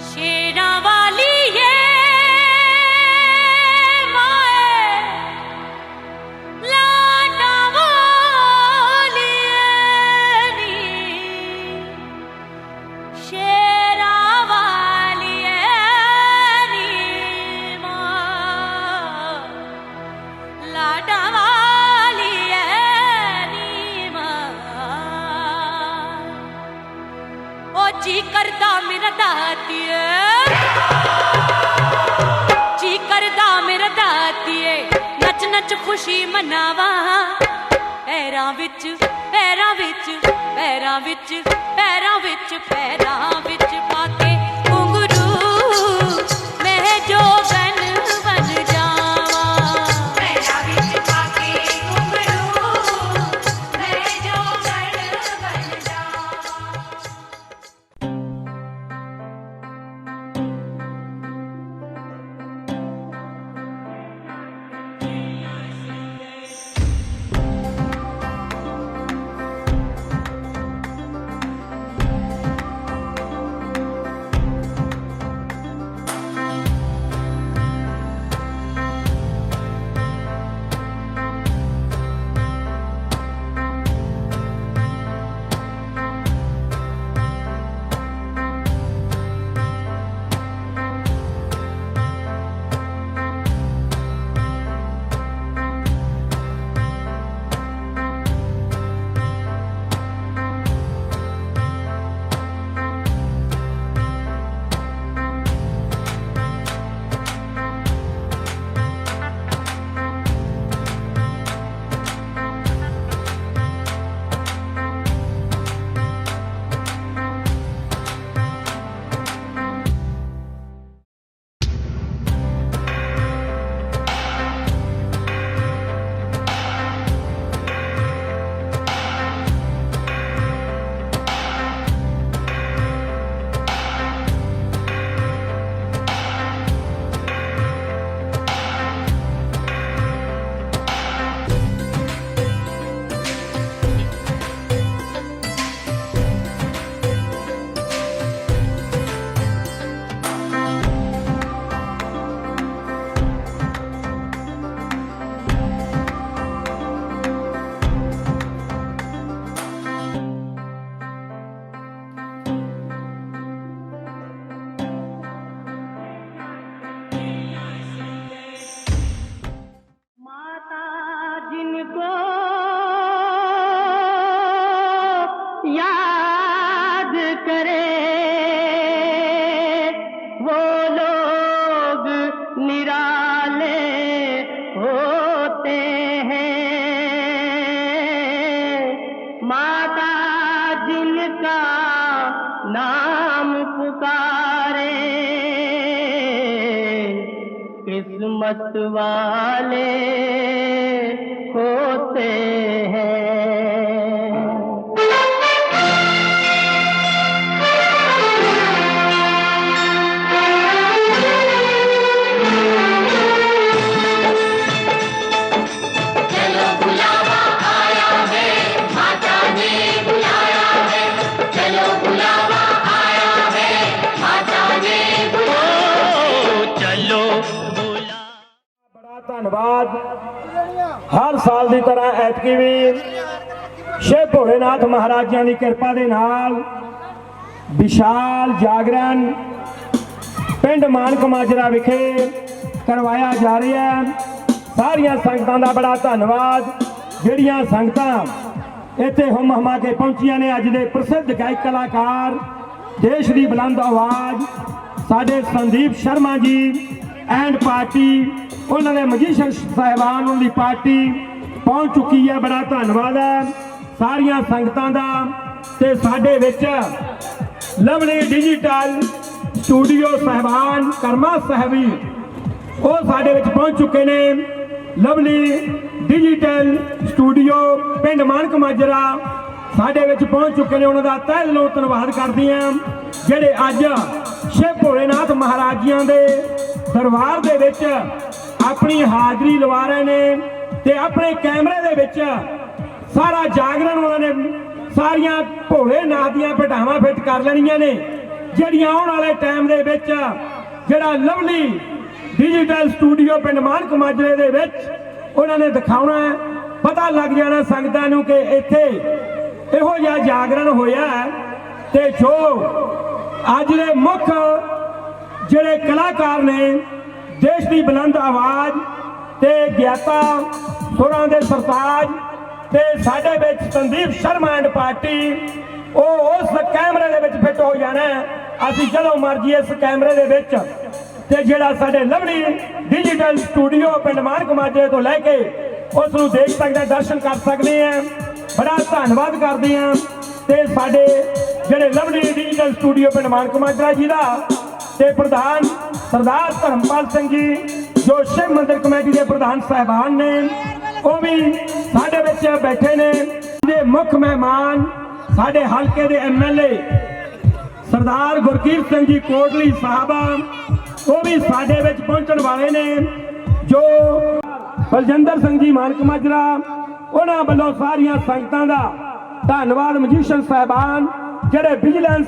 शेरा वाली ये माए लाडा वाली ये नी शेरा वाली ये नी मां लाडा वाली ये नी मां ओ जी करदा मेरा दातिए जी करदा मेरा दातिए नच नच खुशी मनावा पैरां विच पैरां विच पैरां विच पैरां विच पैरां विच पाके घुंघरू मैं जोगन बन जावा पैरां विच पाके घुंघरू मैं जोगन बन जावा। याद करे वो लोग निराले होते हैं। माता जिनका नाम पुकारे किस्मत वाले होते हैं। धन्यवाद। हर साल की तरह ऐतकी भी शिव भोलेनाथ महाराजियां की किरपा दे नाल विशाल जागरण पिंड मानक माजरा विखे करवाया जा रहा है। सारिया संगतां दा बड़ा धन्यवाद जिहड़ियां संगतां इत्थे हुम हुमा के पहुंचियां ने। अज दे प्रसिद्ध गायक कलाकार देश की बुलंद आवाज़ साडे संदीप शर्मा जी एंड पार्टी उन्होंने मजीशन साहिबान उनकी पार्टी पहुंच चुकी है। बड़ा धन्यवाद है सारिया संगतां दा। ते साडे विच लवली डिजिटल स्टूडियो साहिबान कर्मा साहिबी वो साडे विच पहुंच चुके ने। लवली डिजिटल स्टूडियो पिंड मानक माजरा साडे विच पहुंच चुके ने। उन्होंने तहे दिलों धन्यवाद करदी हां जिहड़े अज शिव भोलेनाथ महाराजियां दे दरबार दे विच अपनी हाजरी लवा रहे ने ते अपने कैमरे दे विच सारा जागरण उन्होंने सारिया भोलेनाथ दियां पटावां फिट कर लेनियां ने ਜਿਹੜੀਆਂ ਆਉਣ ਵਾਲੇ ਟਾਈਮ ਦੇ ਵਿੱਚ ਜਿਹੜਾ ਲਵਲੀ ਡਿਜੀਟਲ ਸਟੂਡੀਓ ਪਿੰਡ ਮਾਨਕ ਮਾਜਰੇ ਦੇ ਵਿੱਚ ਉਹਨਾਂ ਨੇ ਦਿਖਾਉਣਾ ਹੈ। ਪਤਾ ਲੱਗ ਜਾਣਾ ਸੰਗਤਾਂ ਨੂੰ ਕਿ ਇੱਥੇ ਇਹੋ ਜਿਹਾ ਜਾਗਰਣ ਹੋਇਆ ਤੇ ਜੋ ਅੱਜ ਦੇ ਮੁੱਖ ਜਿਹੜੇ ਕਲਾਕਾਰ ਨੇ ਦੇਸ਼ ਦੀ ਬੁਲੰਦ ਆਵਾਜ਼ ਤੇ ਗਿਆਤਾ ਸੁਰਾਂ ਦੇ ਸਰਤਾਜ ਤੇ ਸਾਡੇ ਵਿੱਚ ਸੰਦੀਪ ਸ਼ਰਮਾ ਐਂਡ ਪਾਰਟੀ ਉਹ ਉਸ ਕੈਮਰੇ ਦੇ ਵਿੱਚ ਫਿੱਟ ਹੋ ਜਾਣਾ। ਅਸੀਂ ਜਦੋਂ ਮਰਜੀ ਇਸ ਕੈਮਰੇ ਦੇ ਵਿੱਚ ਤੇ ਜਿਹੜਾ ਸਾਡੇ ਲਵਲੀ ਡਿਜੀਟਲ ਸਟੂਡੀਓ ਪਿੰਡ ਮਾਨਕ ਮਾਜਰੇ ਤੋਂ ਲੈ ਕੇ ਉਸ ਨੂੰ ਦੇਖ ਸਕਦੇ, ਦਰਸ਼ਨ ਕਰ ਸਕਦੇ ਆ। ਬੜਾ ਧੰਨਵਾਦ ਕਰਦੇ ਆ ਤੇ ਸਾਡੇ ਜਿਹੜੇ ਲਵਲੀ ਡਿਜੀਟਲ ਸਟੂਡੀਓ ਪਿੰਡ ਮਾਨਕ ਮਾਜਰਾ ਜੀ ਦਾ ਤੇ ਪ੍ਰਧਾਨ ਸਰਦਾਰ ਧਰਮਪਾਲ ਸਿੰਘ ਜੀ ਜੋ ਸ਼ਿਵ ਮੰਦਿਰ ਕਮੇਟੀ ਦੇ ਪ੍ਰਧਾਨ ਸਾਹਿਬਾਨ ਨੇ ਉਹ ਵੀ ਸਾਡੇ ਵਿੱਚ ਬੈਠੇ ਨੇ। ਦੇ ਮੁੱਖ ਮਹਿਮਾਨ ਸਾਡੇ ਹਲਕੇ ਦੇ ਐਮਐਲਏ ਸਰਦਾਰ ਗੁਰਕੀਰਤ ਸਿੰਘ ਜੀ ਕੋਟਲੀ ਸਾਹਿਬ ਉਹ ਵੀ ਸਾਡੇ ਵਿੱਚ ਪਹੁੰਚਣ ਵਾਲੇ ਨੇ। ਜੋ ਬਲਜਿੰਦਰ ਸਿੰਘ ਜੀ ਮਾਨਕ ਮਾਜਰਾ ਉਹਨਾਂ ਵੱਲੋਂ ਸਾਰੀਆਂ ਸੰਗਤਾਂ ਦਾ ਧੰਨਵਾਦ। ਮਜੀਸ਼ੀਅਨ ਸਾਹਿਬਾਨ ਜਿਹੜੇ ਵਿਜੀਲੈਂਸ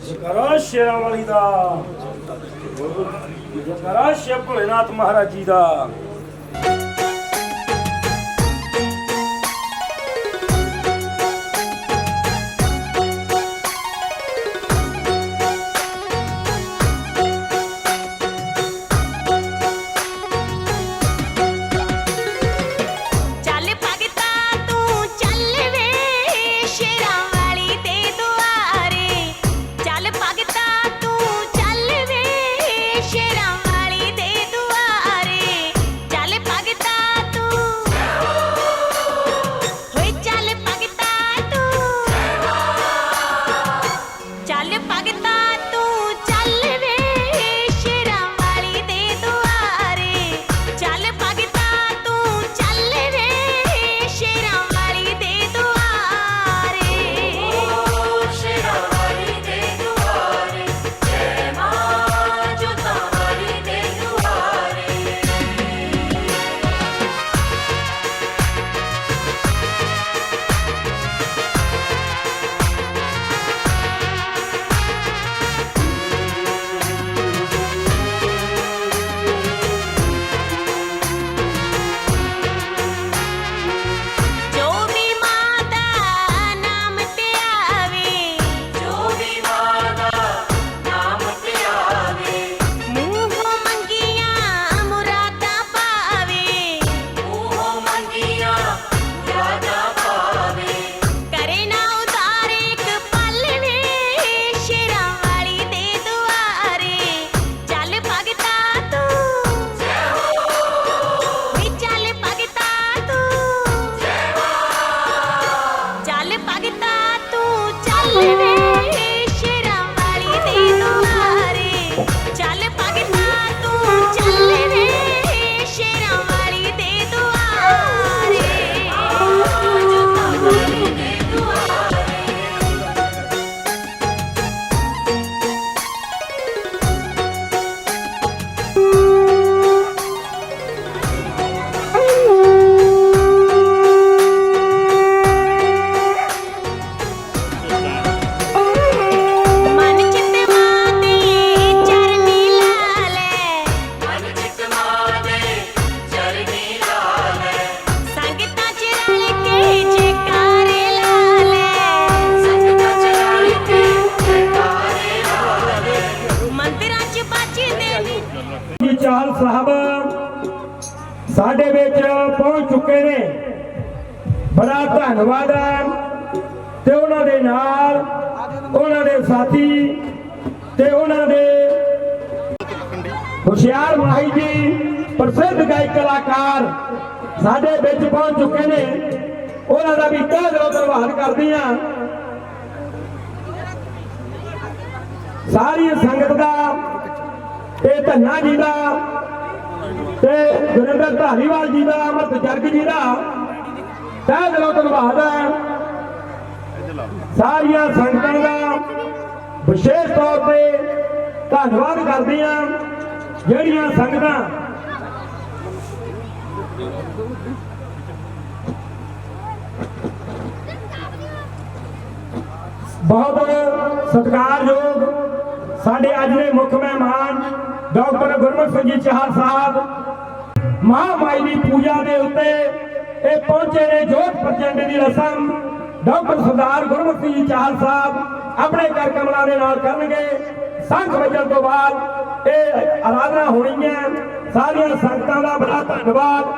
ਜਕਰਾ ਸ਼ੇਰਾਂ ਵਾਲੀ ਦਾ ਜਕਰਾ ਸ਼ਿਵ ਭੋਲੇਨਾਥ ਮਹਾਰਾਜ ਜੀ ਦਾ। ਚਾਹਲ ਸਾਹਿਬ ਸਾਡੇ ਵਿੱਚ ਪਹੁੰਚ ਚੁੱਕੇ ਨੇ। ਬੜਾ ਧੰਨਵਾਦ ਹੈ ਤੇ ਉਹਨਾਂ ਦੇ ਨਾਲ ਉਹਨਾਂ ਦੇ ਸਾਥੀ ਤੇ ਉਹਨਾਂ ਦੇ ਹੁਸ਼ਿਆਰ ਮਾਹੀ ਜੀ ਪ੍ਰਸਿੱਧ ਗਾਇਕ ਕਲਾਕਾਰ ਸਾਡੇ ਵਿੱਚ ਪਹੁੰਚ ਚੁੱਕੇ ਨੇ। ਉਹਨਾਂ ਦਾ ਵੀ ਤਹਿ ਦਿਲੋਂ ਧੰਨਵਾਦ ਕਰਦੇ ਹਾਂ। ਸਾਰੀ ਸੰਗਤ ਦਾ ਤੇ ਧੰਨਾ ਜੀ ਦਾ ਤੇ ਗੁਰਿੰਦਰ ਧਾਲੀਵਾਲ ਜੀ ਦਾ, ਅਮਰਤ ਜਰਗ ਜੀ ਦਾ ਤਹਿ ਦਿਲੋਂ ਧੰਨਵਾਦ ਹੈ। ਸਾਰੀਆਂ ਸੰਗਤਾਂ ਦਾ ਵਿਸ਼ੇਸ਼ ਤੌਰ ਤੇ ਧੰਨਵਾਦ ਕਰਦੇ ਹਾਂ ਜਿਹੜੀਆਂ ਸੰਗਤਾਂ बहुत सत्कारयोग साडे अज दे मुख मेहमान डॉक्टर गुरमुख सिंह जी चाहल साहब महामाई की पूजा के उत्ते पहुंचे ने। जोत प्रचंड की रसम डॉक्टर सरदार गुरमुख सिंह जी चाहल साहब अपने कर कमलों के नाल करनगे। संख वजन तो बाद ये आराधना होनी है। सारिया संगतां दा बड़ा धन्नवाद।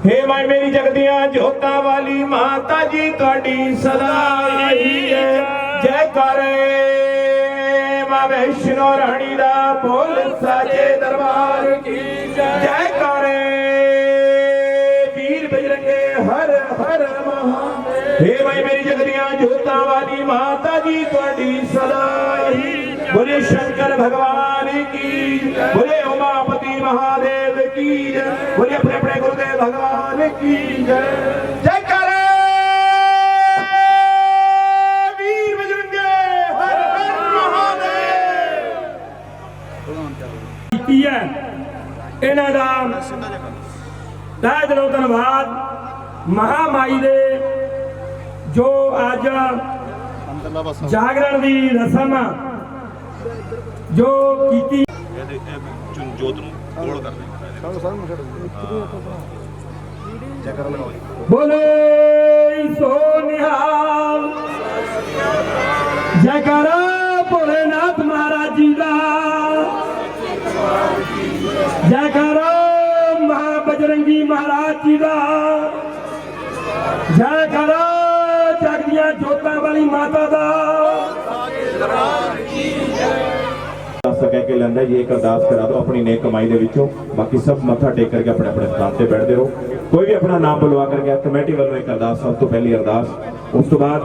हे माई मेरी जगदियां जोतां वाली माता जी तुहाडी सदा ही है। जय करे मां वैष्णो रानी दा बोल साजे दरबार की जय करे वीर बजरंगे हर हर महादेव। हे माई मेरी जगदियां जोतां वाली माता जी तुहाडी सदा ही। बोले शंकर भगवान की, बोले उमापति महादेव की जय, बोले अपने अपने गुरुदेव भगवान की जय। जय करे वीर बजरंगे हर हर महादेव। इन्हां दा तहे दिलों धन्नवाद। महामाई दे जो अज जागरण की रसम जो कीती जोत नूं कोल कर बोले सो निहाल जयकारा भोलेनाथ महाराज जी का जयकारा महाबजरंगी महाराज जी का जयकारा जगदियां जोतां वाली माता का। कह के लैंदा जी एक अरदास करा दो अपनी नेक कमाई दे विचों। बाकी सब मत्था टेक करके अपने अपने स्थान पे बैठते रहो। कोई भी अपना नाम बुलवा करके कमेटी वालों एक अरदास, सब तो पहली अरदास। उस तो बाद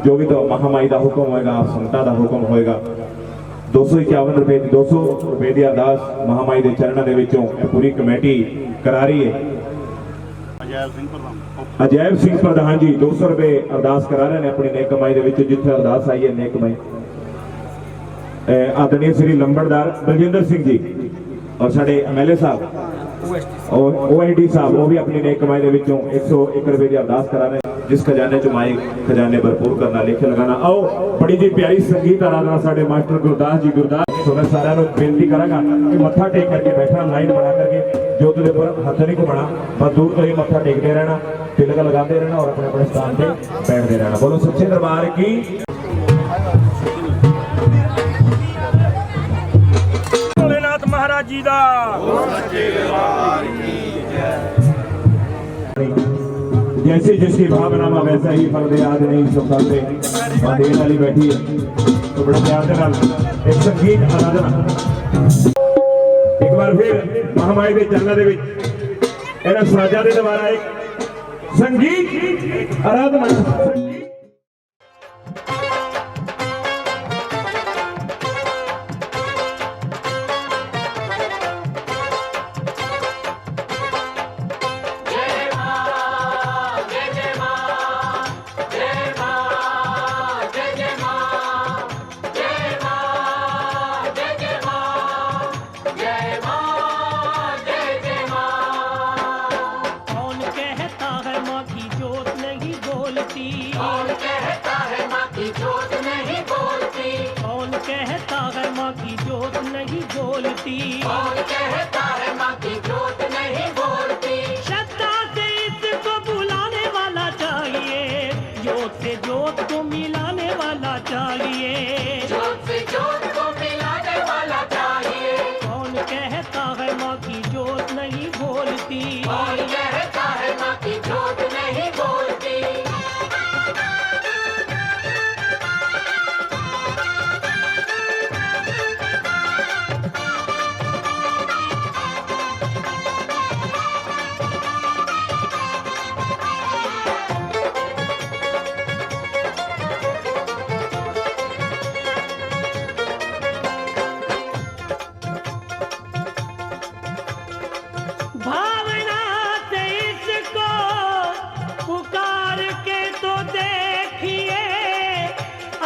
जो भी तो महामाई का हुक्म होएगा, संगतां दा हुक्म होएगा। 251 रुपए की 200 रुपए की अरदास महामाई के चरणों के विचों पूरी कमेटी करा रही है। अजैब सिंह प्रधान जी 200 रुपए अरदास करा रहे हैं अपनी नेक कमाई के विचों। जिथे अरदास आई है नेक कमाई आदरणीय श्री लंबड़दार बलजिंदर सिंह जी और साडे MLA साहब OID साहब वो भी अपनी नेक कमाई के विचों 101 रुपए की अरदास करा रहे हैं। जिस खजाने चो माई खजाने भरपूर करना, लेखे लगाना। आओ बड़ी जी प्यारी संगीत आराधना साडे मास्टर गुरदास जी गुरदास। तो मैं सारा बेनती करांगा कि मत्था टेक करके बैठना, लाइन बना करके जोत के ऊपर हाथ नहीं घुमाना, बस दूर तो ही मत्था टेकते रहना, तिलक लगाते रहना और अपने अपने स्थान पे बैठते रहना। बोलो सच्चे दरबार की। महाराज जी दा जैसे जिसकी भावना में वैसा ही फल दे। आज नहीं सो फल दे देन वाली बैठी है तो बड़ा प्यार के नाल एक संगीत आराधना एक बार फिर महामाई के चरणों के विच इन्हां साजां दे द्वारा एक संगीत आराधना। कौन कहता है माँ की जोत नहीं बोलती? कौन कहता है माँ की जोत नहीं बोलती? कौन कहता है माँ की जोत नहीं बोलती? श्रद्धा से इसको बुलाने वाला चाहिए, जोत से जोत को मिलाने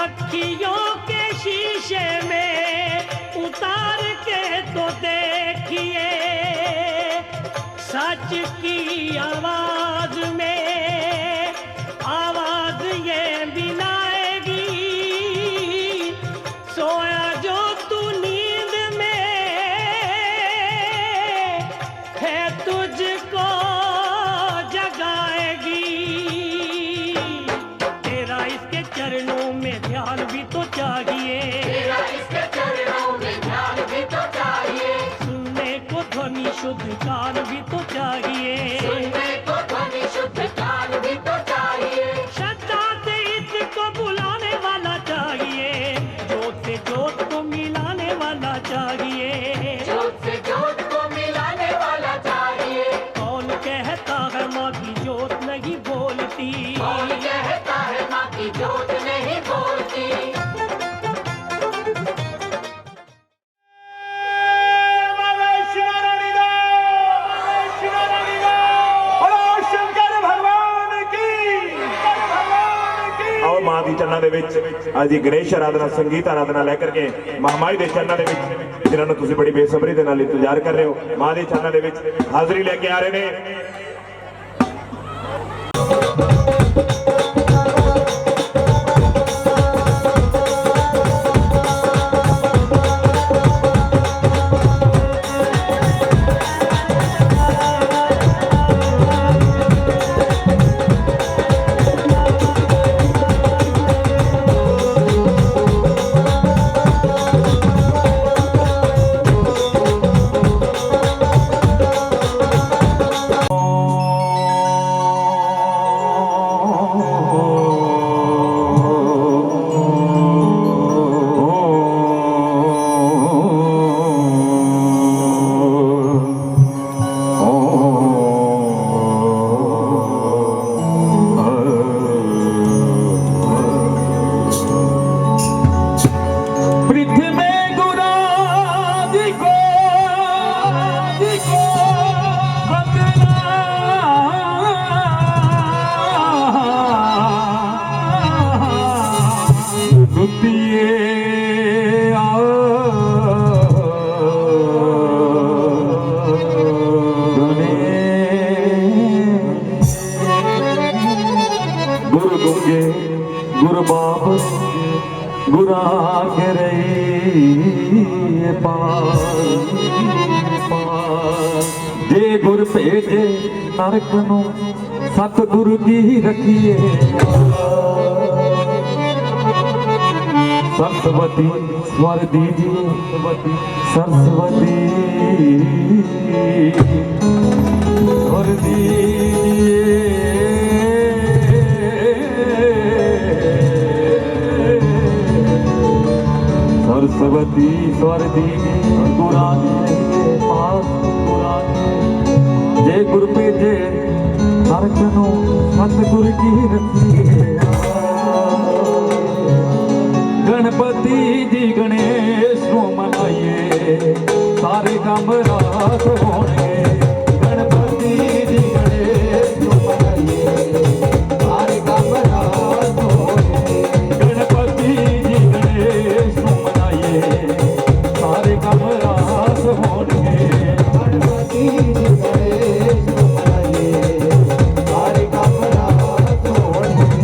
अखियों के शीशे में उतार के तो देखिए, सच की आवाज में आवाज ये मिलाएगी। सोया जो तू नींद में है, तुझको जगाएगी। तेरा इसके चरणों में ध्यान भी तो चाहिए, तेरा इसके चरणों में ध्यान भी तो चाहिए, सुनने को ध्वनि शुद्ध कान भी तो चाहिए, सुनने को ध्वनि शुद्ध कान भी तो चाहिए। श्रद्धा से इसको बुलाने वाला चाहिए, जोत से जोत को मिलाने वाला चाहिए। जोत से जोत को मिलाने वाला चाहिए। कौन कहता है माँ की जोत नहीं बोलती, कौन कहता है माँ की जोत नहीं बोलती। और मां दी चरणों ਦੇ ਵਿੱਚ ਅੱਜ ਦੀ ਗਣੇਸ਼ ਆਰਾਧਨਾ ਸੰਗੀਤ ਆਰਾਧਨਾ ਲੈ ਕਰਕੇ ਮਹਾਮਾਈ ਦੇ ਚਰਨਾਂ ਦੇ ਵਿੱਚ ਜਿਨ੍ਹਾਂ ਨੂੰ ਤੁਸੀਂ ਬੜੀ ਬੇਸਬਰੀ ਦੇ ਨਾਲ ਇੰਤਜ਼ਾਰ ਕਰ ਰਹੇ ਹੋ, ਮਾਂ ਦੇ ਚਰਨਾਂ ਦੇ ਵਿੱਚ ਹਾਜ਼ਰੀ ਲੈ ਕੇ ਆ ਰਹੇ ਨੇ। गुरु गुंगे गुरु बाप गुरा करे जे गुर भेजे नरक नू सतगुरु की रखिए। सरस्वती स्वर दीजिए, सरस्वती स्वर दीजिए। सरस्वती स्वर दीजिए गुरा के पास गुरा जे गुरु भेजे नरक नू सतगुरु की रखिए। गणपति जी गणेश नू मनाइए, सारे काम रात होंगे। गणपति जी गणेश नू मनाइए, सारे काम रात होंगे। गणपति जी गणेश नू मनाइए, सारे काम रात होंगे। गणपति जी गणेश नू मनाइए, सारे काम रात होंगे।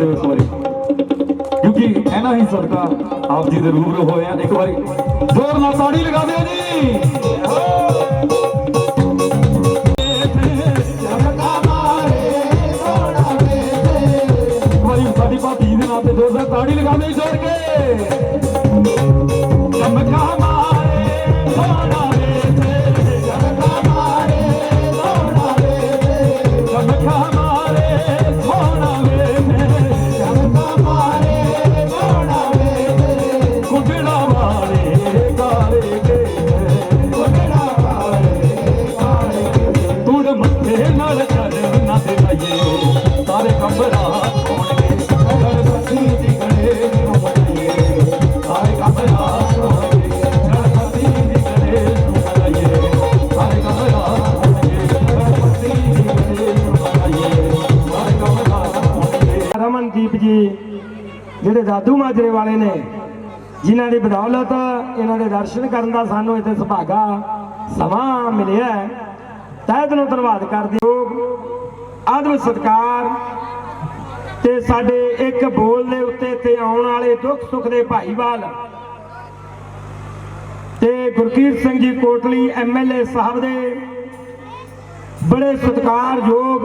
ਦਿਓ ਇੱਕ ਵਾਰੀ, ਕਿਉਂਕਿ ਇਹਨਾਂ ਹੀ ਸਦਕਾ ਆਪ ਜੀ ਦੇ ਰੂਬਰੂ ਹੋਏ ਆ। ਇੱਕ ਵਾਰੀ ਜ਼ੋਰ ਨਾਲ ਤਾੜੀ ਲਗਾ ਦਿਓ ਜੀ। ਸਾਡੀ ਭਾਬੀ ਦੇ ਨਾਂ ਤੇ ਜ਼ੋਰ ਤਾੜੀ ਲਗਾ ਦਿਓ ਜੋੜ ਕੇ। ਚਮਕਾ ਮਾਰੇ ਸੋਹਣਾ ਵੇ ਚਮਕਾ ਮਾਰੇ ਸੋਹਣਾ ਵੇ ਚਮਕਾ ਮਾਰੇ ਸੋਹਣਾ ਵੇ ਚਮਕਾ ਮਾਰੇ ਸੋਹਣਾ ਵੇ ਕੁੰਡੜਾ ਵਾਲੇ ਕਾਲੇ ਗੇ ਕੁੰਡੜਾ ਵਾਲੇ ਕਾਲੇ ਗੇ ਤੁੜ ਮੱਥੇ ਨਾਲ ਚਰਨ ਨਾ ਤੇ ਲਾਈਏ ਸਾਰੇ ਕੰਬਰਾ ਹੋਣਗੇ ਗਣਪਤੀ ਦੀ ਗਣੇਸ਼ ਨੂੰ ਮਨਾਈਏ ਸਾਰੇ ਕੰਬਰਾ ਹੋਣਗੇ ਗਣਪਤੀ ਦੀ ਗਣੇਸ਼ ਨੂੰ ਮਨਾਈਏ ਸਾਰੇ ਕੰਬਰਾ ਹੋਣਗੇ ਗਣਪਤੀ ਦੀ ਗਣੇਸ਼ ਨੂੰ ਮਨਾਈਏ ਸਾਰੇ ਕੰਬਰਾ ਹੋਣਗੇ। ਰਮਨਦੀਪ ਜੀ ਜਿਹੜੇ ਦਾਦੂ ਮਾਜਰੇ ਵਾਲੇ ਨੇ, ਜਿਨ੍ਹਾਂ ਦੀ ਬਦੌਲਤ ਇਹਨਾਂ ਦੇ ਦਰਸ਼ਨ ਕਰਨ ਦਾ ਸਾਨੂੰ ਇੱਥੇ ਸੁਭਾਗਾ ਸਮਾਂ ਮਿਲਿਆ, ਤਹਿ ਦਿਲੋਂ ਧੰਨਵਾਦ ਕਰਦੇ ਹੋ। ਆਦਰ ਸਤਿਕਾਰ ਤੇ ਸਾਡੇ ਇੱਕ ਬੋਲ ਦੇ ਉੱਤੇ ਤੇ ਆਉਣ ਵਾਲੇ ਦੁੱਖ ਸੁੱਖ ਦੇ ਭਾਈਵਾਲ ਤੇ ਗੁਰਕੀਰਤ ਸਿੰਘ ਜੀ ਕੋਟਲੀ ਐਮਐਲਏ ਸਾਹਿਬ ਦੇ ਬੜੇ ਸਤਿਕਾਰਯੋਗ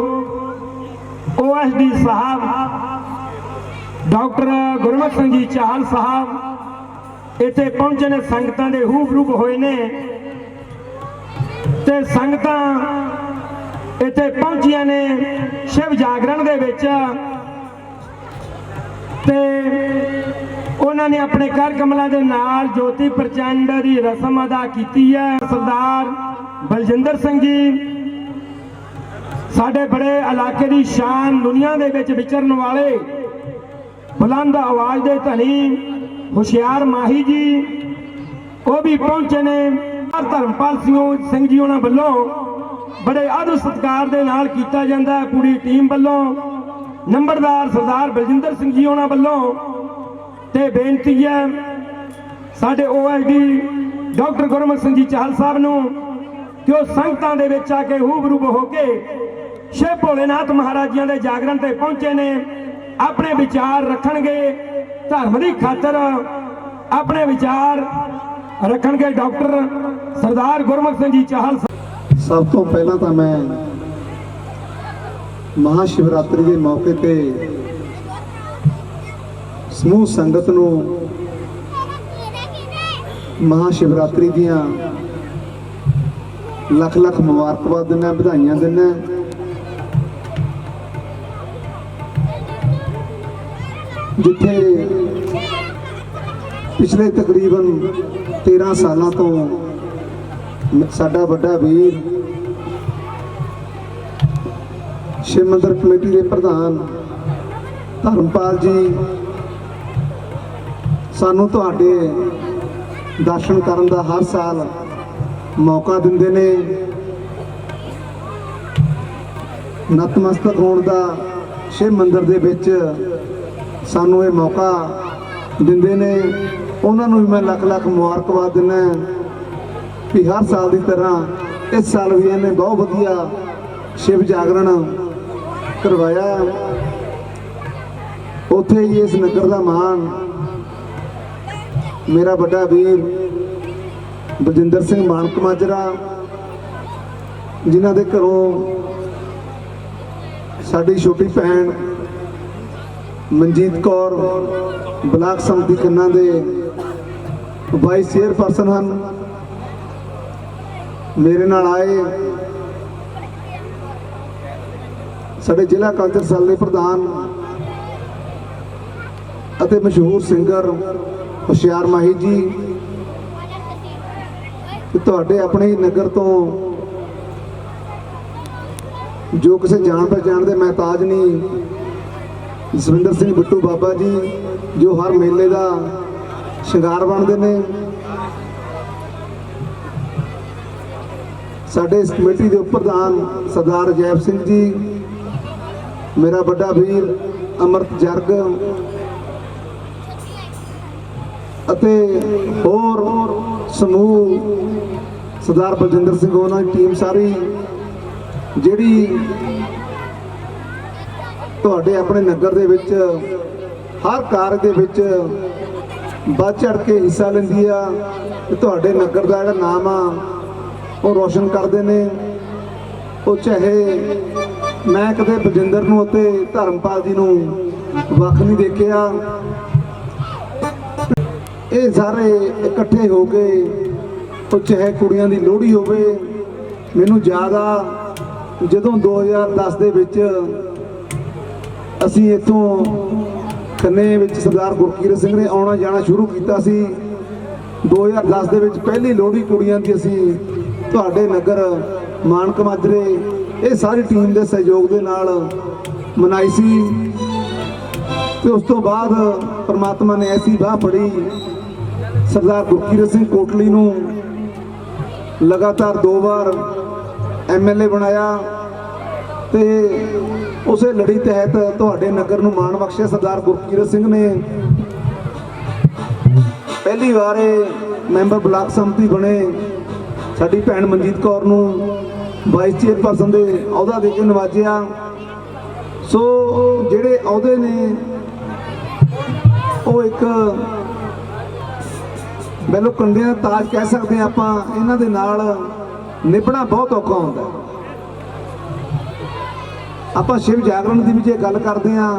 ਓਐਸਡੀ ਸਾਹਿਬ ਡਾਕਟਰ ਗੁਰਮੁਖ ਸਿੰਘ ਜੀ ਚਾਹਲ ਸਾਹਿਬ ਇੱਥੇ ਪਹੁੰਚੇ ਨੇ, ਸੰਗਤਾਂ ਦੇ ਹੂਬਰੂ ਹੋਏ ਨੇ ਤੇ ਸੰਗਤਾਂ ਇੱਥੇ ਪਹੁੰਚੀਆਂ ਨੇ ਸ਼ਿਵ ਜਾਗਰਣ ਦੇ ਵਿੱਚ ਤੇ ਉਹਨਾਂ ਨੇ ਆਪਣੇ ਕਰ ਕਮਲਾਂ ਦੇ ਨਾਲ ਜੋਤੀ ਪ੍ਰਚੰਡ ਦੀ ਰਸਮ ਅਦਾ ਕੀਤੀ ਹੈ। ਸਰਦਾਰ ਬਲਜਿੰਦਰ ਸਿੰਘ ਜੀ ਸਾਡੇ ਬੜੇ ਇਲਾਕੇ ਦੀ ਸ਼ਾਨ, ਦੁਨੀਆ ਦੇ ਵਿੱਚ ਵਿਚਰਨ ਵਾਲੇ ਬੁਲੰਦ ਆਵਾਜ਼ ਦੇ ਧਨੀ ਹੁਸ਼ਿਆਰ ਮਾਹੀ ਜੀ, ਉਹ ਵੀ ਪਹੁੰਚੇ ਨੇ। ਧਰਮਪਾਲ ਸਿੰਘ ਜੀ ਉਹਨਾਂ ਵੱਲੋਂ ਬੜੇ ਆਦਰ ਸਤਿਕਾਰ ਦੇ ਨਾਲ ਕੀਤਾ ਜਾਂਦਾ ਹੈ, ਪੂਰੀ ਟੀਮ ਵੱਲੋਂ। ਨੰਬਰਦਾਰ ਸਰਦਾਰ ਬਲਜਿੰਦਰ ਸਿੰਘ ਜੀ ਉਹਨਾਂ ਵੱਲੋਂ ਤੇ ਬੇਨਤੀ ਹੈ ਸਾਡੇ ਓਐਸਡੀ ਡਾਕਟਰ ਗੁਰਮੁਖ ਸਿੰਘ ਜੀ ਚਾਹਲ ਸਾਹਿਬ ਨੂੰ ਕਿ ਉਹ ਸੰਗਤਾਂ ਦੇ ਵਿੱਚ ਆ ਕੇ ਹੂਬਰੂ ਹੋ ਕੇ ਸ਼ਿਵ ਭੋਲੇਨਾਥ ਮਹਾਰਾਜਿਆਂ ਦੇ ਜਾਗਰਣ ਤੇ ਪਹੁੰਚੇ ਨੇ, ਆਪਣੇ ਵਿਚਾਰ ਰੱਖਣਗੇ ਧਰਮ ਦੀ ਖਾਤਰ, ਆਪਣੇ ਵਿਚਾਰ ਰੱਖਣਗੇ ਡਾਕਟਰ ਸਰਦਾਰ ਗੁਰਮੁਖ ਸਿੰਘ ਜੀ ਚਾਹਲ। ਸਭ ਤੋਂ ਪਹਿਲਾਂ ਤਾਂ ਮੈਂ ਮਹਾਸ਼ਿਵਰਾਤਰੀ ਦੇ ਮੌਕੇ ਤੇ ਸਮੂਹ ਸੰਗਤ ਨੂੰ ਮਹਾਸ਼ਿਵਰਾਤਰੀ ਦੀਆਂ ਲੱਖ ਲੱਖ ਮੁਬਾਰਕਬਾਦ ਦਿੰਦਾ, ਵਧਾਈਆਂ ਦਿੰਦਾ। ਜਿੱਥੇ ਪਿਛਲੇ ਤਕਰੀਬਨ 13 ਸਾਲਾਂ ਤੋਂ ਸਾਡਾ ਵੱਡਾ ਵੀਰ ਸ਼ਿਵ ਮੰਦਰ ਕਮੇਟੀ ਦੇ ਪ੍ਰਧਾਨ ਧਰਮਪਾਲ ਜੀ ਸਾਨੂੰ ਤੁਹਾਡੇ ਦਰਸ਼ਨ ਕਰਨ ਦਾ ਹਰ ਸਾਲ ਮੌਕਾ ਦਿੰਦੇ ਨੇ, ਨਤਮਸਤਕ ਹੋਣ ਦਾ ਸ਼ਿਵ ਮੰਦਰ ਦੇ ਵਿੱਚ ਸਾਨੂੰ ਇਹ ਮੌਕਾ ਦਿੰਦੇ ਨੇ। ਉਹਨਾਂ ਨੂੰ ਵੀ ਮੈਂ ਲੱਖ ਲੱਖ ਮੁਬਾਰਕਬਾਦ ਦਿੰਦਾ ਵੀ ਹਰ ਸਾਲ ਦੀ ਤਰ੍ਹਾਂ ਇਸ ਸਾਲ ਵੀ ਇਹਨੇ ਬਹੁਤ ਵਧੀਆ ਸ਼ਿਵ ਜਾਗਰਣ ਕਰਵਾਇਆ। ਉੱਥੇ ਹੀ ਇਸ ਨਗਰ ਦਾ ਮਾਣ ਮੇਰਾ ਵੱਡਾ ਵੀਰ ਬਲਜਿੰਦਰ ਸਿੰਘ ਮਾਨਕ ਮਾਜਰਾ, ਜਿਨ੍ਹਾਂ ਦੇ ਘਰੋਂ ਸਾਡੀ ਛੋਟੀ ਭੈਣ ਮਨਜੀਤ ਕੌਰ ਬਲਾਕ ਸਮਿਤੀ ਖੰਨਾ ਦੇ ਵਾਈਸ ਚੇਅਰਪਰਸਨ ਹਨ, ਮੇਰੇ ਨਾਲ ਆਏ। ਸਾਡੇ ਜ਼ਿਲ੍ਹਾ ਕਲਚਰ ਸੈੱਲ ਦੇ ਪ੍ਰਧਾਨ ਅਤੇ ਮਸ਼ਹੂਰ ਸਿੰਗਰ ਹੁਸ਼ਿਆਰ ਮਾਹੀ ਜੀ, ਤੁਹਾਡੇ ਆਪਣੇ ਹੀ ਨਗਰ ਤੋਂ ਜੋ ਕਿਸੇ ਜਾਣ ਪਹਿਚਾਣ ਦੇ ਮਹਿਤਾਜ ਨਹੀਂ, ਜਸਵਿੰਦਰ ਸਿੰਘ ਬਿੱਟੂ ਬਾਬਾ ਜੀ, ਜੋ ਹਰ ਮੇਲੇ ਦਾ ਸ਼ਿੰਗਾਰ ਬਣਦੇ ਨੇ। ਸਾਡੇ ਇਸ ਕਮੇਟੀ ਦੇ ਪ੍ਰਧਾਨ ਸਰਦਾਰ ਜੈਬ ਸਿੰਘ ਜੀ, ਮੇਰਾ ਵੱਡਾ ਵੀਰ ਅਮਰਤ ਜਰਗ ਅਤੇ ਹੋਰ ਸਮੂਹ ਸਰਦਾਰ ਬਲਜਿੰਦਰ ਸਿੰਘ, ਉਹਨਾਂ ਦੀ ਟੀਮ ਸਾਰੀ ਜਿਹੜੀ ਤੁਹਾਡੇ ਆਪਣੇ ਨਗਰ ਦੇ ਵਿੱਚ ਹਰ ਕਾਰਜ ਦੇ ਵਿੱਚ ਵੱਧ ਚੜ ਕੇ ਹਿੱਸਾ ਲੈਂਦੀ ਆ ਤੇ ਤੁਹਾਡੇ ਨਗਰ ਦਾ ਜਿਹੜਾ ਨਾਮ ਆ ਉਹ ਰੋਸ਼ਨ ਕਰਦੇ ਨੇ। ਉਹ ਚਾਹੇ ਮੈਂ ਕਦੇ ਬਲਜਿੰਦਰ ਨੂੰ ਅਤੇ ਧਰਮਪਾਲ ਜੀ ਨੂੰ ਵੱਖ ਨਹੀਂ ਦੇਖਿਆ, ਇਹ ਸਾਰੇ ਇਕੱਠੇ ਹੋ ਕੇ, ਉਹ ਚਾਹੇ ਕੁੜੀਆਂ ਦੀ ਲੋਹੜੀ ਹੋਵੇ। ਮੈਨੂੰ ਯਾਦ ਆ ਜਦੋਂ 2010 ਦੇ ਵਿੱਚ ਅਸੀਂ ਇੱਥੋਂ ਖੰਨੇ ਵਿੱਚ ਸਰਦਾਰ ਗੁਰਕੀਰਤ ਸਿੰਘ ਨੇ ਆਉਣਾ ਜਾਣਾ ਸ਼ੁਰੂ ਕੀਤਾ ਸੀ। 2010 ਦੇ ਵਿੱਚ ਪਹਿਲੀ ਲੋਹੜੀ ਕੁੜੀਆਂ ਦੀ ਅਸੀਂ ਤੁਹਾਡੇ ਨਗਰ ਮਾਨਕ ਮਾਜਰੇ ਇਹ ਸਾਰੀ ਟੀਮ ਦੇ ਸਹਿਯੋਗ ਦੇ ਨਾਲ ਮਨਾਈ ਸੀ। ਤੇ ਉਸ ਤੋਂ ਬਾਅਦ ਪ੍ਰਮਾਤਮਾ ਨੇ ਐਸੀ ਬਾਹ ਫੜੀ, ਸਰਦਾਰ ਗੁਰਕੀਰਤ ਸਿੰਘ ਕੋਟਲੀ ਨੂੰ ਲਗਾਤਾਰ 2 ਵਾਰ ਐਮਐਲਏ ਬਣਾਇਆ ਤੇ ਉਸੇ ਲੜੀ ਤਹਿਤ ਤੁਹਾਡੇ ਨਗਰ ਨੂੰ ਮਾਣ ਬਖਸ਼ਿਆ। ਸਰਦਾਰ ਗੁਰਕੀਰਤ ਸਿੰਘ ਨੇ ਪਹਿਲੀ ਵਾਰ ਮੈਂਬਰ ਬਲਾਕ ਸੰਮਤੀ ਬਣੇ। ਸਾਡੀ ਭੈਣ ਮਨਜੀਤ ਕੌਰ ਨੂੰ ਵਾਈਸ ਚੇਅਰਪਰਸਨ ਦੇ ਅਹੁਦਾ ਦੇ ਕੇ ਨਵਾਜਿਆ। ਸੋ ਜਿਹੜੇ ਅਹੁਦੇ ਨੇ ਉਹ ਇੱਕ ਬੈਲੋ ਕੰਡਿਆਂ ਦਾ ਤਾਜ ਕਹਿ ਸਕਦੇ ਹਾਂ ਆਪਾਂ। ਇਹਨਾਂ ਦੇ ਨਾਲ ਨਿਭਣਾ ਬਹੁਤ ਔਖਾ ਹੁੰਦਾ। ਆਪਾਂ ਸ਼ਿਵ ਜਾਗਰਣ ਦੀ ਵੀ ਜੇ ਗੱਲ ਕਰਦੇ ਹਾਂ,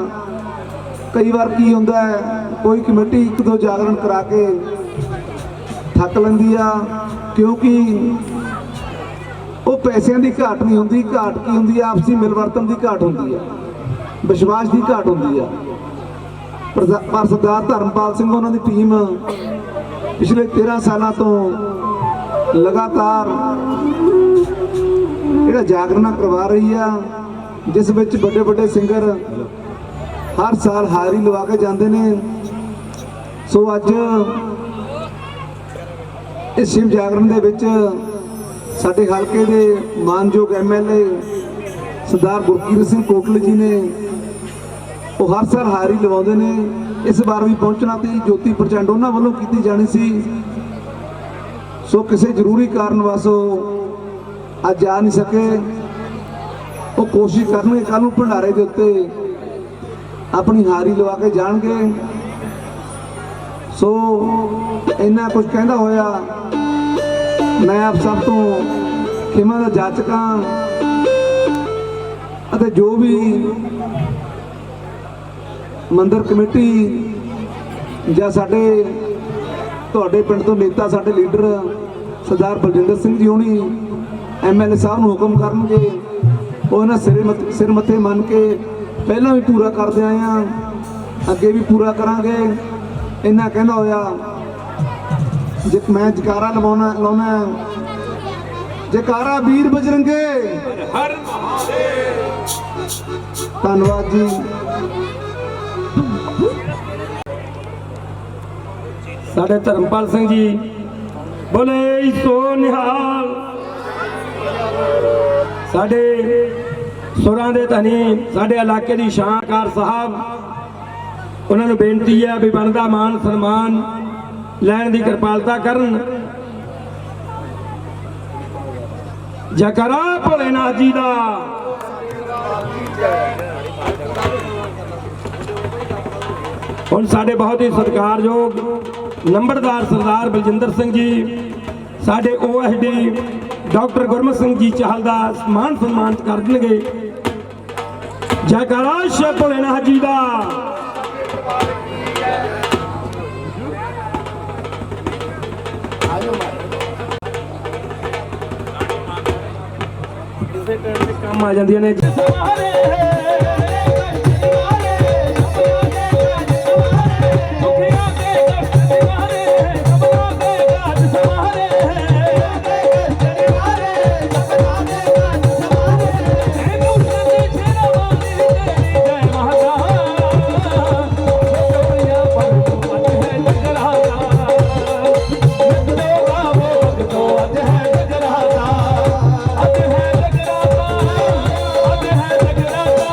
ਕਈ ਵਾਰ ਕੀ ਹੁੰਦਾ ਹੈ, ਕੋਈ ਕਮੇਟੀ 1-2 ਜਾਗਰਣ ਕਰਾ ਕੇ ਥੱਕ ਲੈਂਦੀ ਆ, ਕਿਉਂਕਿ ਉਹ ਪੈਸਿਆਂ ਦੀ ਘਾਟ ਨਹੀਂ ਹੁੰਦੀ। ਘਾਟ ਕੀ ਹੁੰਦੀ ਆ? ਆਪਸੀ ਮਿਲਵਰਤਨ ਦੀ ਘਾਟ ਹੁੰਦੀ ਆ, ਵਿਸ਼ਵਾਸ ਦੀ ਘਾਟ ਹੁੰਦੀ ਆ। ਪਰ ਸਰਦਾਰ ਧਰਮਪਾਲ ਸਿੰਘ ਉਹਨਾਂ ਦੀ ਟੀਮ ਪਿਛਲੇ 13 ਸਾਲਾਂ ਤੋਂ ਲਗਾਤਾਰ ਜਿਹੜਾ ਜਾਗਰਣਾ ਕਰਵਾ ਰਹੀ ਆ, ਜਿਸ ਵਿੱਚ ਵੱਡੇ ਵੱਡੇ ਸਿੰਗਰ ਹਰ ਸਾਲ ਹਾਜ਼ਰੀ ਲਵਾ ਕੇ ਜਾਂਦੇ ਨੇ। ਸੋ ਅੱਜ ਇਸ ਸ਼ਿਵ ਜਾਗਰਣ ਦੇ ਵਿੱਚ ਸਾਡੇ ਹਲਕੇ ਦੇ ਮਾਨਯੋਗ ਐਮਐਲਏ ਸਰਦਾਰ ਗੁਰਕੀਰਤ ਸਿੰਘ ਕੋਟਲੀ ਜੀ ਨੇ ਉਹ ਹਰ ਸਾਲ ਹਾਜ਼ਰੀ ਲਵਾਉਂਦੇ ਨੇ। ਇਸ ਵਾਰ ਵੀ ਪਹੁੰਚਣਾ ਤੇ ਜੋਤੀ ਪ੍ਰਚੰਡ ਉਹਨਾਂ ਵੱਲੋਂ ਕੀਤੀ ਜਾਣੀ ਸੀ। ਸੋ ਕਿਸੇ ਜ਼ਰੂਰੀ ਕਾਰਨ ਵਜੋਂ ਅੱਜ ਆ ਨਹੀਂ ਸਕੇ। ਉਹ ਕੋਸ਼ਿਸ਼ ਕਰਨਗੇ ਕੱਲ ਨੂੰ ਭੰਡਾਰੇ ਦੇ ਉੱਤੇ ਆਪਣੀ ਹਾਜ਼ਰੀ ਲਵਾ ਕੇ ਜਾਣਗੇ। ਸੋ ਇੰਨਾ ਕੁਝ ਕਹਿੰਦਾ ਹੋਇਆ ਮੈਂ ਆਪ ਸਭ ਤੋਂ ਖਿਮਾ ਦਾ ਜਾਚਕ ਹਾਂ ਅਤੇ ਜੋ ਵੀ ਮੰਦਿਰ ਕਮੇਟੀ ਜਾਂ ਸਾਡੇ ਤੁਹਾਡੇ ਪਿੰਡ ਤੋਂ ਨੇਤਾ ਸਾਡੇ ਲੀਡਰ ਸਰਦਾਰ ਬਲਜਿੰਦਰ ਸਿੰਘ ਜੀ ਹੋਣੀ ਐਮਐਲਏ ਸਾਹਿਬ ਨੂੰ ਹੁਕਮ ਕਰਨਗੇ, ਉਹ ਇਹਨਾਂ ਸਿਰ ਮੱਥੇ ਮੰਨ ਕੇ ਪਹਿਲਾਂ ਵੀ ਪੂਰਾ ਕਰਦੇ ਆਏ ਆ, ਅੱਗੇ ਵੀ ਪੂਰਾ ਕਰਾਂਗੇ। ਇੰਨਾ ਕਹਿੰਦਾ ਹੋਇਆ ਜੇ ਮੈਂ ਜਕਾਰਾ ਲਾਉਣਾ ਜਕਾਰਾ ਵੀਰ ਬਜਰੰਗੇ ਹਰ ਮਹਾਦੇਵ। ਧੰਨਵਾਦ ਜੀ। ਸਾਡੇ ਧਰਮਪਾਲ ਸਿੰਘ ਜੀ ਬੋਲੇ ਸੋ ਨਿਹਾਲ। ਸਾਡੇ ਸੁਰਾਂ ਦੇ ਧਨੀ ਸਾਡੇ ਇਲਾਕੇ ਦੀ ਸ਼ਾਨਕਾਰ ਸਾਹਿਬ, ਉਹਨਾਂ ਨੂੰ ਬੇਨਤੀ ਹੈ ਵੀ ਬਣਦਾ ਮਾਨ ਸਨਮਾਨ ਲੈਣ ਦੀ ਕਿਰਪਾਲਤਾ ਕਰਨ। ਜੈਕਾਰਾ ਭੋਲੇਨਾਥ ਜੀ ਦਾ। ਹੁਣ ਸਾਡੇ ਬਹੁਤ ਹੀ ਸਤਿਕਾਰਯੋਗ ਨੰਬਰਦਾਰ ਸਰਦਾਰ ਬਲਜਿੰਦਰ ਸਿੰਘ ਜੀ, ਸਾਡੇ ਓਐਸਡੀ ਡਾਕਟਰ ਗੁਰਮਤ ਸਿੰਘ ਜੀ ਚਾਹਲ ਦਾ ਮਾਨ ਸਨਮਾਨ ਕਰ ਦੇਣਗੇ। ਜੈਕਾਰਾ ਸ਼੍ਰੀ ਭੋਲੇਨਾਥ ਜੀ ਦਾ। ਕਿਸੇ ਟਾਈਮ ਤੇ ਕੰਮ ਆ ਜਾਂਦੀਆਂ ਨੇ। ਅੱਜ ਹੈ ਜਗਰਾਤਾ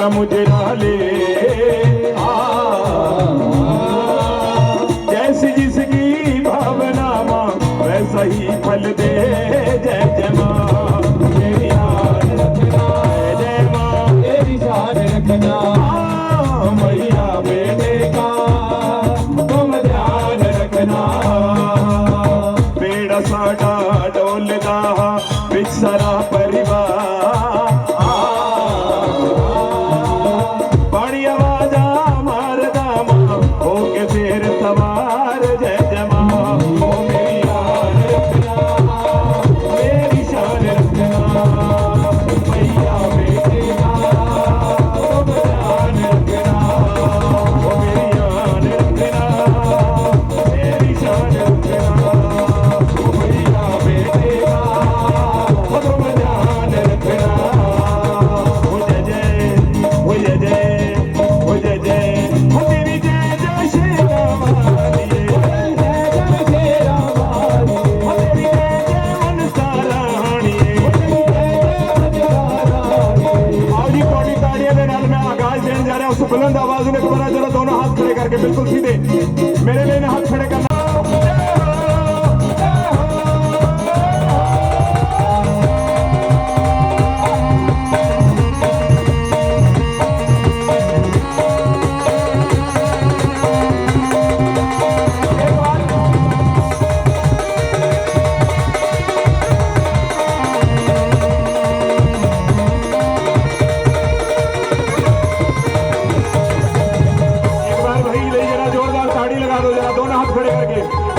न मुजरा ले। जैसी जिसकी भावना माँ वैसा ही फल दे। जय जय माँ मेरी याद रखना, जय माँ मेरी याद रखना। मैया बेटे का तुम ध्यान रखना। बेड़ा साडा डोलदा विच सारा परिवार। बड़ी आवाजा मारदा मां होके फिर सवार। जय जय मां ओ मेरी याद रखना, मेरी शान रखना। मैया बेटे का तुम ध्यान रखना। ओ मेरी याद रखना, मेरी शान रखना। ओ मैया बेटे का तुम ध्यान रखना। ओ जय जय, ओ जय जय, ओ जय जय, ओ तेरी जय जय श्री राम वालिए। जय जय श्री राम वालिए। ओ तेरी जय जय मनसा राणिए। ओ तेरी जय जय मनसा राणिए। आओ जी कौड़ी ताड़ियां दे नाल मैं आगाज देने जा रहा हूं। उस बुलंद आवाज में दोबारा जरा दोनों हाथ खड़े करके बिल्कुल सीधे मेरे लिए ना हाथ खड़े करना।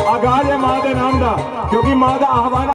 आगाज है मां के नाम का, क्योंकि मां का आह्वान।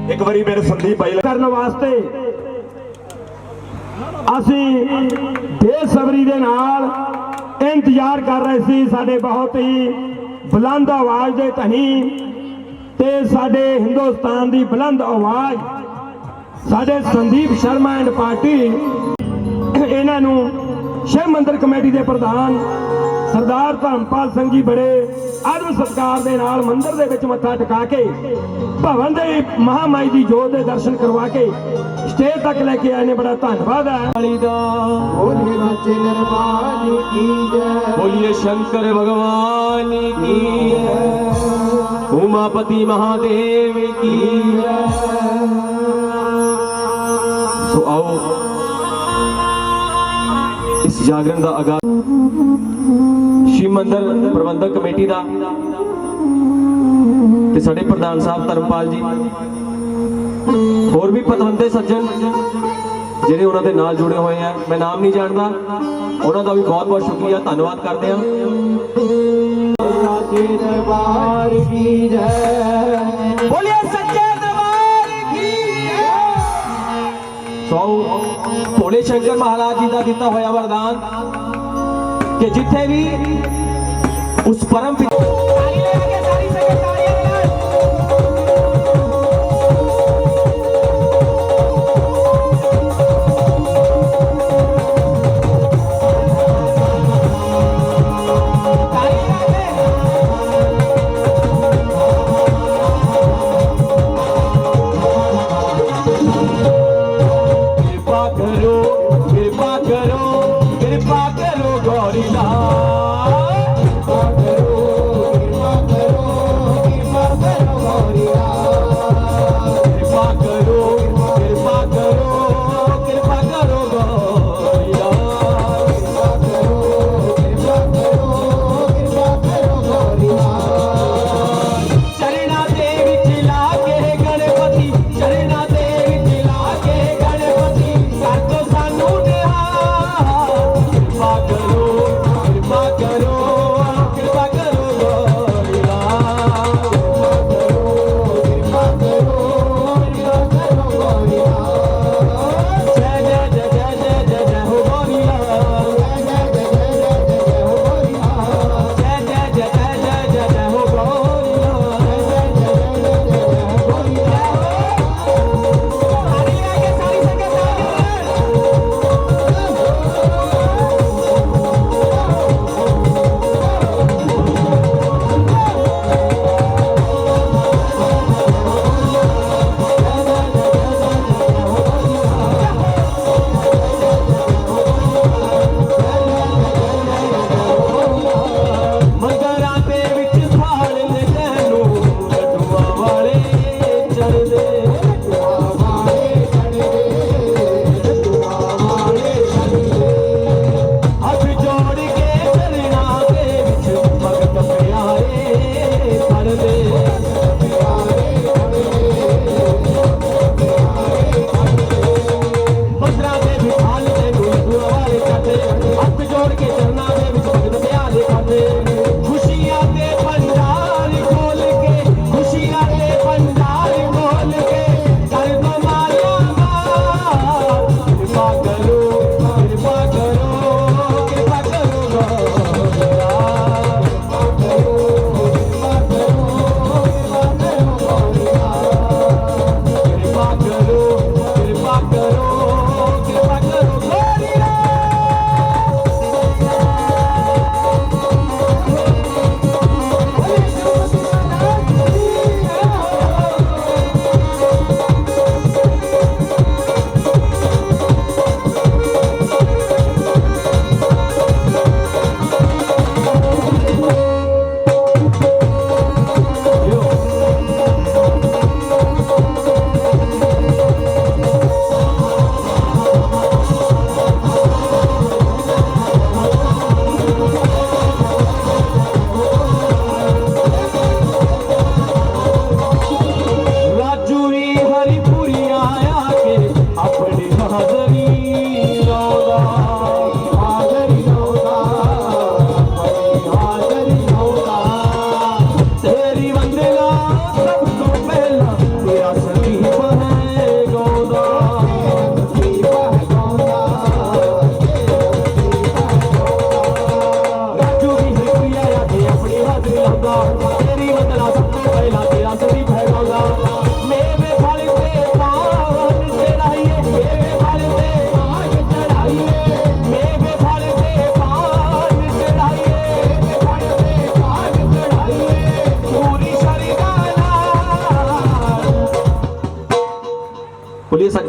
एक बारी मेरे संदीप भाई करने वास्ते असी बेसबरी दे नाल इंतजार कर रहे सी। साडे बहुत ही बुलंद आवाज दे धनी ते साडे हिंदुस्तान दी बुलंद आवाज साडे संदीप शर्मा एंड पार्टी इन्हां नूं शिव मंदिर कमेटी दे प्रधान सरदार धर्मपाल सिंह जी बड़े आदर सत्कार दे नाल मंदिर दे विच मत्था टिका के भवन दे महामाई दी जोत दे दर्शन करवा के स्टेज तक लेके आए ने। बड़ा धन्यवाद है। बोलिए शंकर भगवान की, उमापति महादेव की। तो आओ इस जागरण का आगाज शिव मंदिर प्रबंधक कमेटी का ते साडे प्रधान साहब धर्मपाल जी होर भी पतवंते सज्जन जिहड़े उन्हां दे नाल जुड़े हुए हैं, मैं नाम नहीं जानता, उन्हां दा भी बहुत बहुत शुक्रिया धन्यवाद करते हैं। बोलिए सच्चे दरबार की जय। सो भोले शंकर महाराज जी का दिता होया वरदान कि जिथे भी उस परम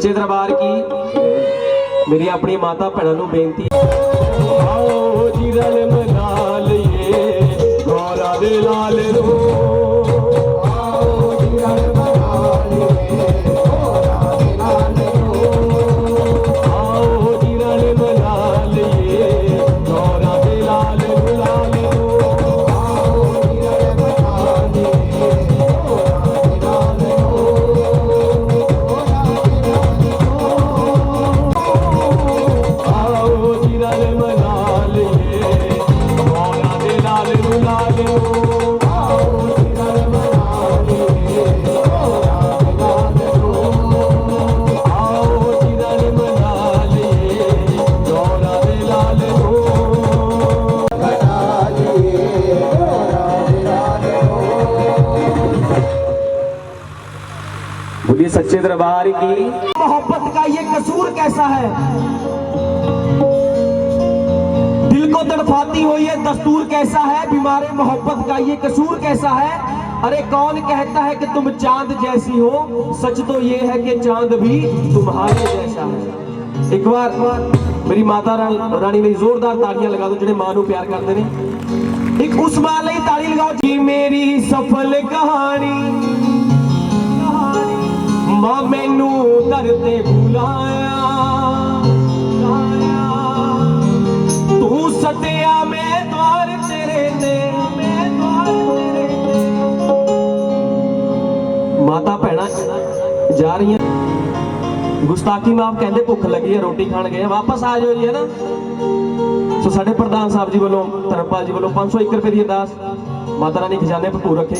सच्चे दरबार की मेरी अपनी माता भैनों नूं बेनती आओ जी रल मना लईए गौरा दे लाल नो आओ जी रल मना लईए गौरा दे लाल नो आओ जी रल मना लईए गौरा दे लाल नो लाल नो आओ जी रल मना लईए गौरा दे लाल नो आओ जी रल मना लईए गौरा दे लाल नो लाल नो आओ जी रल मना लईए गौरा दे लाल नो आओ जी रल मना लईए गौरा दे लाल नो बोलिए सच्चे दरबार की। मोहब्बत का ये कसूर कैसा है, दिल को तड़पाती हो ये दस्तूर कैसा है, बीमारे मोहब्बत का ये कसूर कैसा है। अरे कौन कहता है कि तुम चांद जैसी हो, सच तो ये है कि चांद भी तुम्हारे जैसा है। एक बार मेरी माता रानी ने जोरदार तालियां लगा दो जिन्हें मां नूं प्यार करते ने। एक उस मां लई ताली लगाओ जी मेरी सफल कहानी मां मैनू दर ते बुलाया तू सटिया मैं द्वार तेरे ते माता भैणा जा रही है गुस्ताखी माफ कहते भुख लगी है रोटी खान गए वापस आ जाओ जी है ना। सो साडे प्रधान साहब जी वालों धर्मपाल जी वालों 501 रुपए की अरदास माता रानी खजाने भरपूर रखे।